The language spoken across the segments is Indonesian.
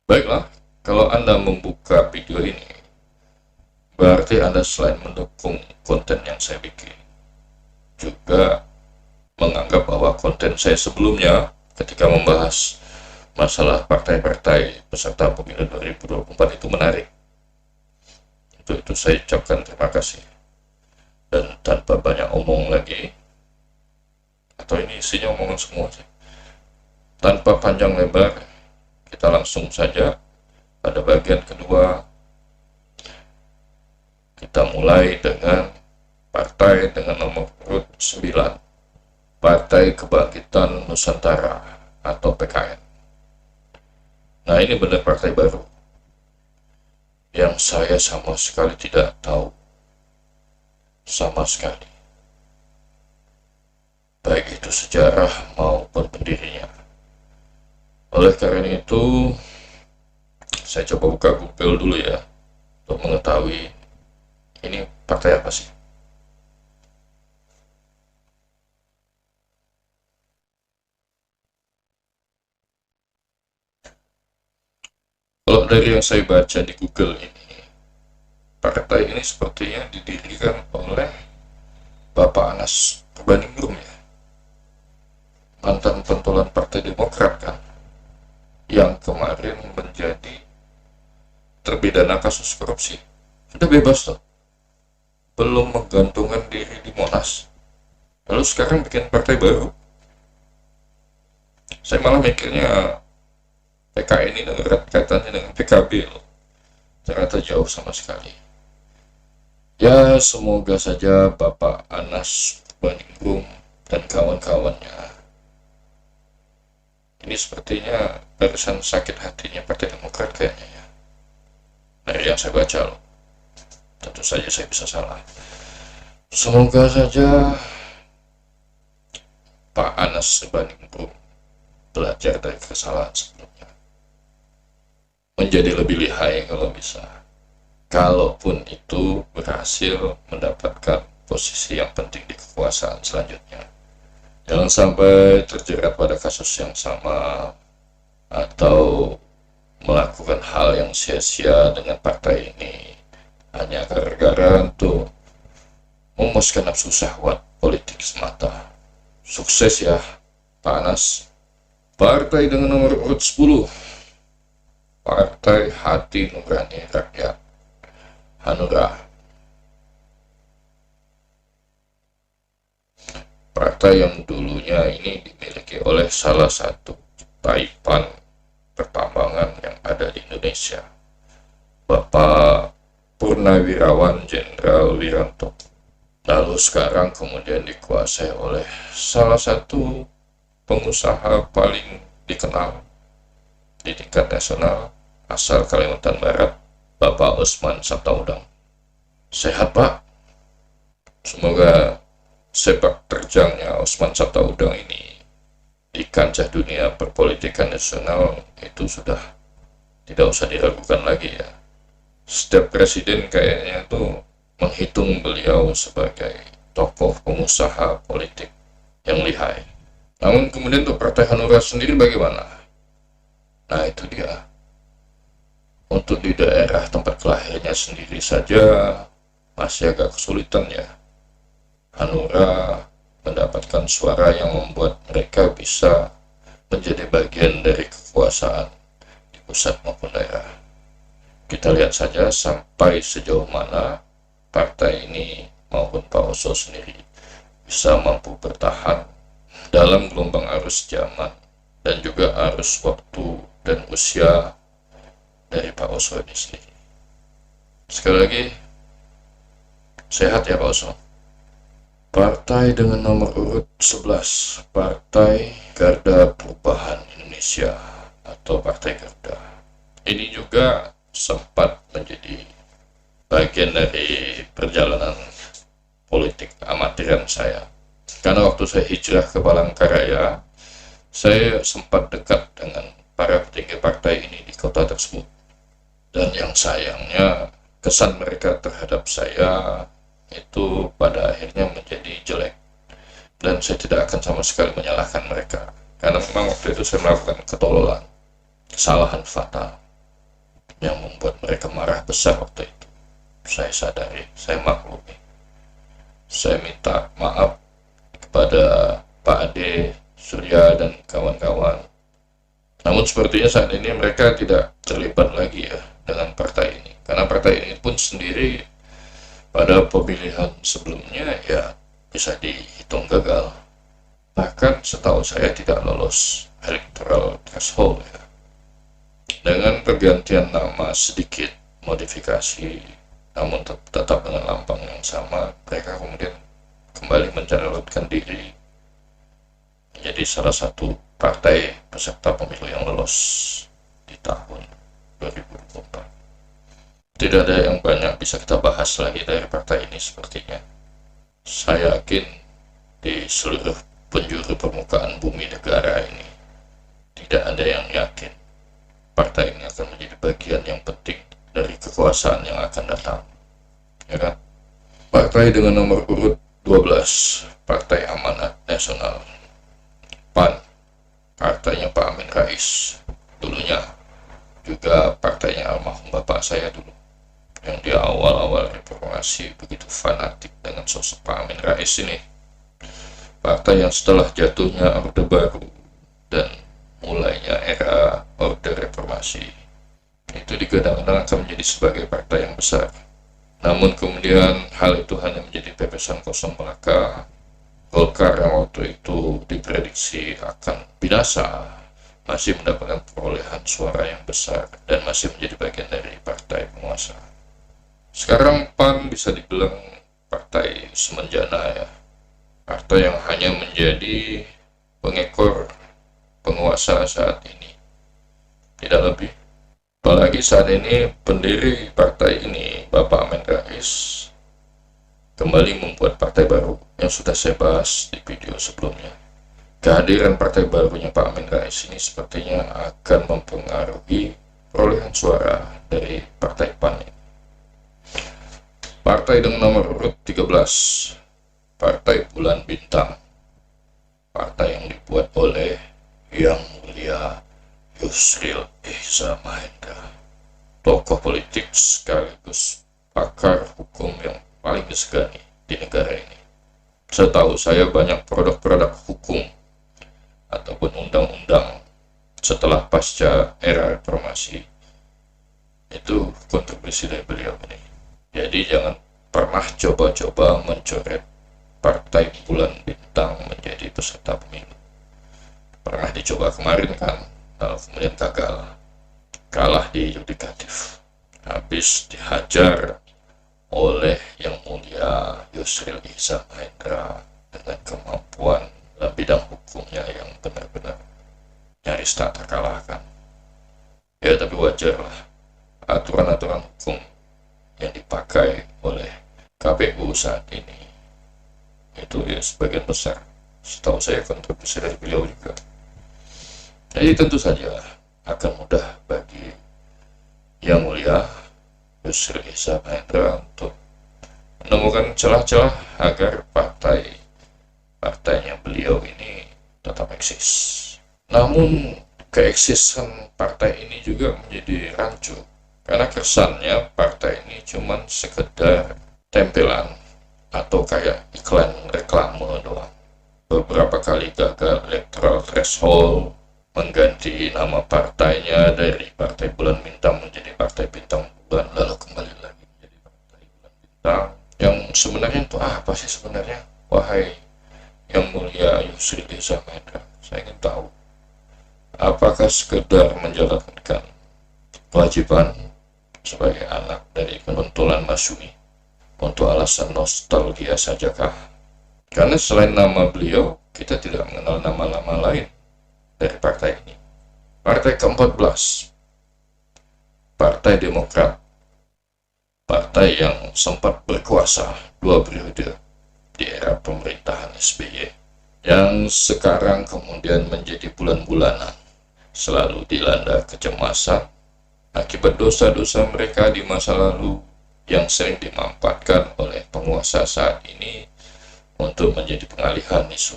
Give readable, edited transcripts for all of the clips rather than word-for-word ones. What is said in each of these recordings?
Baiklah, kalau Anda membuka video ini, berarti Anda selain mendukung konten yang saya bikin, juga menganggap bahwa konten saya sebelumnya ketika membahas masalah partai-partai peserta pemilu 2024 itu menarik. Untuk itu saya ucapkan terima kasih. Dan tanpa banyak omong lagi, atau ini isinya omongan semua sih, tanpa panjang lebar, kita langsung saja pada bagian kedua. Kita mulai dengan partai dengan nomor urut 9, Partai Kebangkitan Nusantara atau PKN. Nah, ini benar partai baru yang saya sama sekali tidak tahu sama sekali, baik itu sejarah maupun pendirinya. Oleh karena itu, saya coba buka Google dulu ya, untuk mengetahui ini partai apa sih. Kalau dari yang saya baca di Google ini, partai ini sepertinya didirikan oleh Bapak Anas Urbaningrum ya, mantan pentolan Partai Demokrat kan, yang kemarin menjadi terpidana kasus korupsi. Sudah bebas tuh, belum menggantungkan diri di Monas. Lalu sekarang bikin partai baru. Saya malah mikirnya PKN ini erat kaitannya dengan PKB loh. Ternyata jauh sama sekali. Ya, semoga saja Bapak Anas Urbaningrum dan kawan-kawannya, ini sepertinya barisan sakit hatinya Partai Demokrat kayaknya ya. Dari yang saya baca loh. Tentu saja saya bisa salah. Semoga saja Pak Anas Urbaningrum belajar dari kesalahan sebelumnya, menjadi lebih lihai kalau bisa. Kalaupun itu berhasil mendapatkan posisi yang penting di kekuasaan selanjutnya. Jangan sampai terjerat pada kasus yang sama atau melakukan hal yang sia-sia dengan partai ini hanya gara-gara untuk memuaskan nafsu syahwat politik semata. Sukses ya, Pak Anas. Partai dengan nomor urut 10, Partai Hati Nurani Rakyat, Hanura. Partai yang dulunya ini dimiliki oleh salah satu taipan pertambangan yang ada di Indonesia, Bapak Purnawirawan Jenderal Wiranto. Lalu sekarang kemudian dikuasai oleh salah satu pengusaha paling dikenal di tingkat nasional asal Kalimantan Barat, Bapak Osman Sabtaudang. Sehat Pak? Semoga sepak terjangnya Osman Sabtaudang ini di kancah dunia perpolitikan nasional itu sudah tidak usah diragukan lagi ya. Setiap presiden kayaknya tuh menghitung beliau sebagai tokoh pengusaha politik yang lihai. Namun kemudian untuk Partai Hanura sendiri bagaimana? Nah itu dia. Untuk di daerah tempat kelahirnya sendiri saja masih agak kesulitan ya. Hanura mendapatkan suara yang membuat mereka bisa menjadi bagian dari kekuasaan di pusat maupun daerah. Kita lihat saja sampai sejauh mana partai ini maupun Pak Oso sendiri bisa mampu bertahan dalam gelombang arus zaman dan juga arus waktu dan usia dari Pak Oso ini sendiri. Sekali lagi, sehat ya Pak Oso. Partai dengan nomor urut 11, Partai Garda Perubahan Indonesia atau Partai Garda. Ini juga sempat menjadi bagian dari perjalanan politik amatiran saya. Karena waktu saya hijrah ke Palangkaraya, saya sempat dekat dengan para petinggi partai ini di kota tersebut. Dan yang sayangnya, kesan mereka terhadap saya itu pada akhirnya menjadi jelek. Dan saya tidak akan sama sekali menyalahkan mereka. Karena memang waktu itu saya melakukan ketololan, kesalahan fatal. yang membuat mereka marah besar waktu itu. Saya sadari, saya maklumi. Saya minta maaf kepada Pak Ade, Surya, dan kawan-kawan. Namun sepertinya saat ini mereka tidak terlibat lagi ya dengan partai ini. Karena partai ini pun sendiri pada pemilihan sebelumnya ya bisa dihitung gagal. Bahkan setahu saya tidak lolos electoral threshold ya. Dengan pergantian nama sedikit modifikasi, namun tetap dengan lambang yang sama, mereka kemudian kembali mencalonkan diri menjadi salah satu partai peserta pemilu yang lolos di tahun 2024. Tidak ada yang banyak bisa kita bahas lagi dari partai ini sepertinya. Saya yakin di seluruh penjuru permukaan bumi negara ini tidak ada yang yakin partai ini akan menjadi bagian yang penting dari kekuasaan yang akan datang, ya kan? Partai dengan nomor urut 12, Partai Amanat Nasional, PAN, partainya Pak Amin Rais, dulunya juga partainya almarhum bapak saya dulu, yang di awal-awal reformasi begitu fanatik dengan sosok Pak Amin Rais ini. Partai yang setelah jatuhnya Orde Baru dan mulainya era Orde Reformasi itu digadang-gadang akan menjadi sebagai partai yang besar. Namun kemudian hal itu hanya menjadi pepesan kosong belaka. Golkar yang waktu itu diprediksi akan binasa masih mendapatkan perolehan suara yang besar dan masih menjadi bagian dari partai penguasa. Sekarang PAN bisa dibilang partai semenjana ya, partai yang hanya menjadi pengekor penguasa saat ini, tidak lebih. Apalagi saat ini pendiri partai ini, Bapak Amin Rais, kembali membuat partai baru yang sudah saya bahas di video sebelumnya. Kehadiran partai barunya Pak Amin Rais ini sepertinya akan mempengaruhi perolehan suara dari partai PAN ini. Partai dengan nomor urut 13, Partai Bulan Bintang, partai yang dibuat oleh Yang Mulia Yusril Iza Mahendra, tokoh politik sekaligus pakar hukum yang paling disegani di negara ini. Setahu saya banyak produk-produk hukum ataupun undang-undang setelah pasca era reformasi itu kontribusi dari beliau ini. Jadi jangan pernah coba-coba mencoret Partai Bulan Bintang menjadi peserta pemilu. Pernah dicoba kemarin kan, kemudian gagal, kalah di yudikatif, habis dihajar oleh Yang Mulia Yusril Iza Mahendra dengan kemampuan dalam bidang hukumnya yang benar-benar nyaris tak terkalahkan. Ya tapi wajar lah, aturan-aturan hukum yang dipakai oleh KPU saat ini itu ya sebagian besar setahu saya kontribusi dari beliau juga. Jadi tentu saja akan mudah bagi Yang Mulia Yusril Iza Mahendra untuk menemukan celah-celah agar partainya beliau ini tetap eksis. Namun keeksisan partai ini juga menjadi rancu karena kesannya partai ini cuma sekedar tempelan atau kayak iklan reklame doang. Beberapa kali gagal electoral threshold, mengganti nama partainya dari Partai Bulan Bintang menjadi Partai Bintang Bulan, lalu kembali lagi menjadi Partai Bulan Bintang. Yang sebenarnya itu apa sih sebenarnya? Wahai Yang Mulia Yusril Iza Mahendra, saya ingin tahu, apakah sekedar menjalankan kewajiban sebagai anak dari penuntulan Masyumi untuk alasan nostalgia sajakah? Karena selain nama beliau, kita tidak mengenal nama-nama lain dari partai ini. Partai ke-14, Partai Demokrat, partai yang sempat berkuasa 2 periode di era pemerintahan SBY, yang sekarang kemudian menjadi bulan-bulanan selalu dilanda kecemasan akibat dosa-dosa mereka di masa lalu yang sering dimanfaatkan oleh penguasa saat ini untuk menjadi pengalihan isu.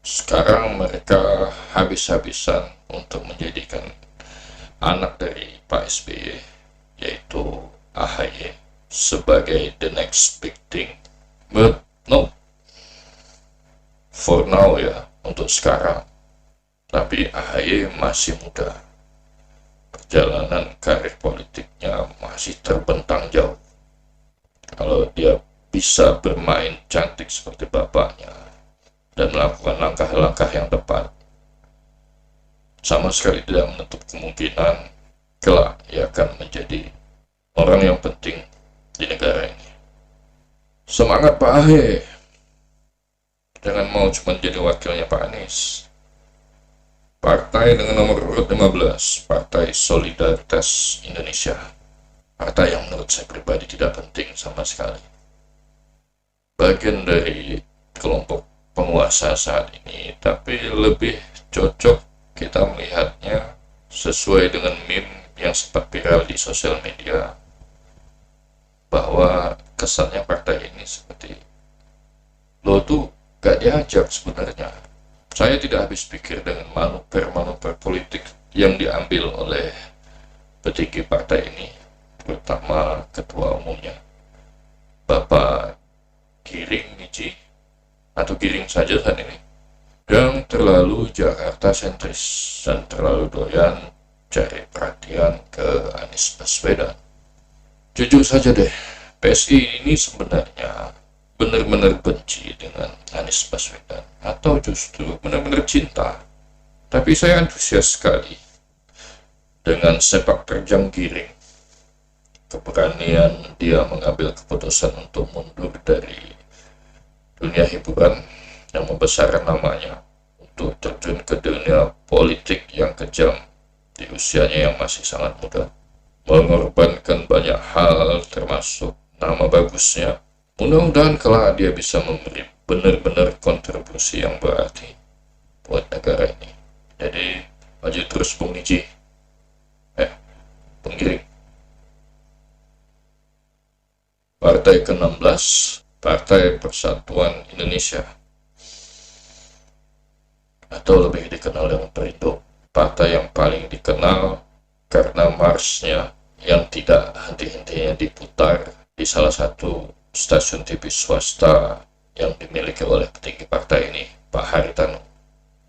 Sekarang mereka habis-habisan untuk menjadikan anak dari Pak SBY yaitu AHY sebagai the next big thing. But no, for now ya, untuk sekarang. Tapi AHY masih muda, perjalanan karir politiknya masih terbentang jauh. Kalau dia bisa bermain cantik seperti bapaknya dan melakukan langkah-langkah yang tepat, sama sekali tidak menutup kemungkinan kelak ia akan menjadi orang yang penting di negara ini. Semangat Pak AHY, jangan mau cuma jadi wakilnya Pak Anies. Partai dengan nomor urut 15, Partai Solidaritas Indonesia, partai yang menurut saya pribadi tidak penting sama sekali, bagian dari kelompok penguasa saat ini, tapi lebih cocok kita melihatnya sesuai dengan meme yang sempat viral di sosial media, bahwa kesannya partai ini seperti lo tuh gak diajak sebenarnya. Saya tidak habis pikir dengan manuver-manuver politik yang diambil oleh petinggi partai ini, terutama ketua umumnya Bapak Giring Niji, atau Giring saja saat ini, yang terlalu Jakarta sentris dan terlalu doyan cari perhatian ke Anies Baswedan. Jujur saja deh, PSI ini sebenarnya benar-benar benci dengan Anies Baswedan atau justru benar-benar cinta. Tapi saya antusias sekali dengan sepak terjang Giring, keberanian dia mengambil keputusan untuk mundur dari dunia hiburan yang membesarkan namanya untuk terjun ke dunia politik yang kejam di usianya yang masih sangat muda, mengorbankan banyak hal termasuk nama bagusnya. Mudah-mudahan kelak dia bisa memberi benar-benar kontribusi yang berarti buat negara ini. Jadi maju terus Bung Niji, Bung Giring. Partai ke-16, Partai Persatuan Indonesia, atau lebih dikenal dengan Perindo, partai yang paling dikenal karena marsnya yang tidak henti-hentinya diputar di salah satu stasiun TV swasta yang dimiliki oleh petinggi partai ini, Pak Haritanu.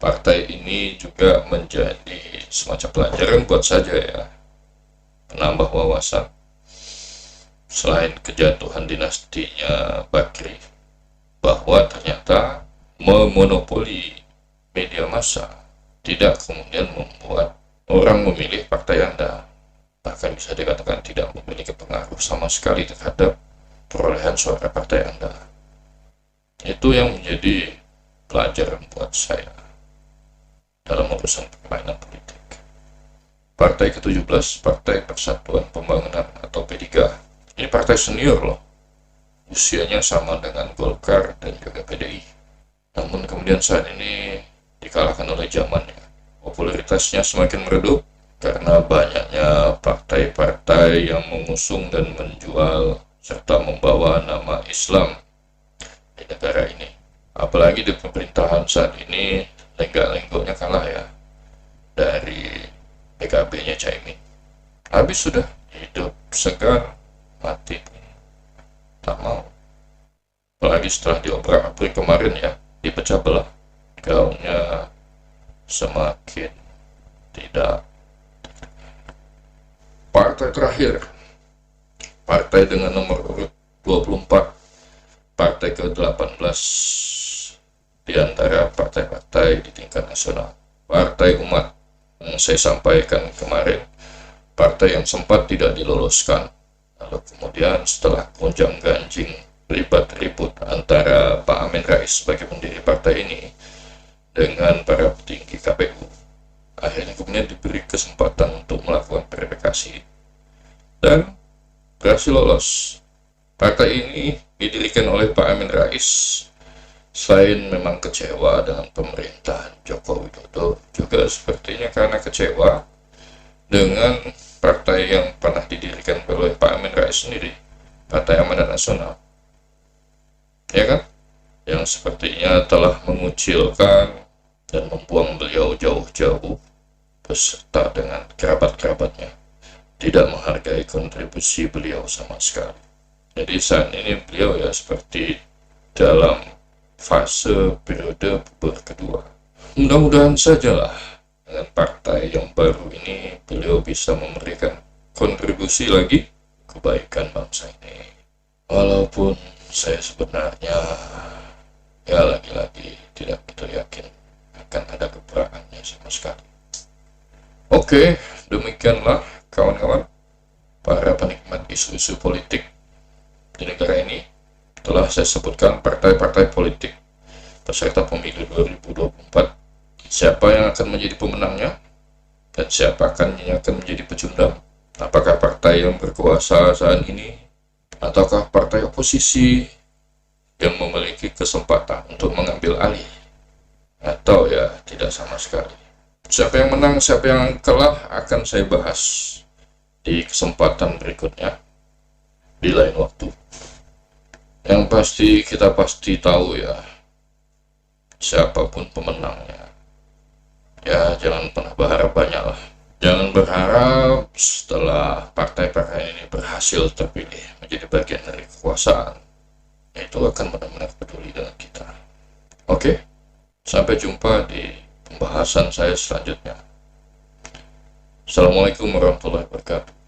Partai ini juga menjadi semacam pelajaran buat saja ya, penambah wawasan. Selain kejatuhan dinastinya Bakri, bahwa ternyata memonopoli media massa tidak kemudian membuat orang memilih partai Anda, bahkan bisa dikatakan tidak memiliki pengaruh sama sekali terhadap perolehan suara partai Anda. Itu yang menjadi pelajaran buat saya dalam urusan permainan politik. Partai ke-17, Partai Persatuan Pembangunan atau P3. Ini partai senior loh, usianya sama dengan Golkar dan juga PDI. Namun kemudian saat ini dikalahkan oleh zamannya. Popularitasnya semakin meredup karena banyaknya partai-partai yang mengusung dan menjual serta membawa nama Islam di negara ini. Apalagi di pemerintahan saat ini, lenggak-lenggoknya kalah ya dari PKB-nya Caimin. Habis sudah, hidup segar, mati tak mau. Apalagi setelah diobrak-abrik kemarin ya, dipecah belah, gaungnya semakin tidak. Partai terakhir, partai dengan nomor urut 24, partai ke-18 di antara partai-partai di tingkat nasional, Partai Umat. Yang saya sampaikan kemarin, partai yang sempat tidak diloloskan, lalu kemudian setelah gonjang ganjing ribut antara Pak Amin Rais sebagai pendiri partai ini dengan para petinggi KPU, akhirnya kemudian diberi kesempatan untuk melakukan verifikasi dan berhasil lolos. Partai ini didirikan oleh Pak Amin Rais. Selain memang kecewa dengan pemerintahan Joko Widodo, juga sepertinya karena kecewa dengan partai yang pernah didirikan oleh Pak Amin Rais sendiri, Partai Amanat Nasional, ya kan, yang sepertinya telah mengucilkan dan membuang beliau jauh-jauh beserta dengan kerabat-kerabatnya tidak menghargai kontribusi beliau sama sekali. Jadi saat ini beliau ya seperti dalam fase periode puber kedua. Mudah-mudahan sajalah dengan partai yang baru ini beliau bisa memberikan kontribusi lagi kebaikan bangsa ini. Walaupun saya sebenarnya ya lagi-lagi tidak begitu yakin akan ada gebrakannya sama sekali. Oke, demikianlah kawan-kawan para penikmat isu-isu politik di negara ini. Telah saya sebutkan partai-partai politik peserta pemilu 2024, siapa yang akan menjadi pemenangnya dan siapa yang akan menjadi pecundang. Apakah partai yang berkuasa saat ini ataukah partai oposisi yang memiliki kesempatan untuk mengambil alih, atau ya tidak sama sekali. Siapa yang menang, siapa yang kalah akan saya bahas di kesempatan berikutnya di lain waktu. Yang pasti kita pasti tahu ya, siapapun pemenangnya, ya jangan pernah berharap banyak lah. Jangan berharap setelah partai-partai ini berhasil terpilih menjadi bagian dari kekuasaan, itu akan benar-benar peduli dengan kita. Oke, sampai jumpa di pembahasan saya selanjutnya. Assalamualaikum warahmatullahi wabarakatuh.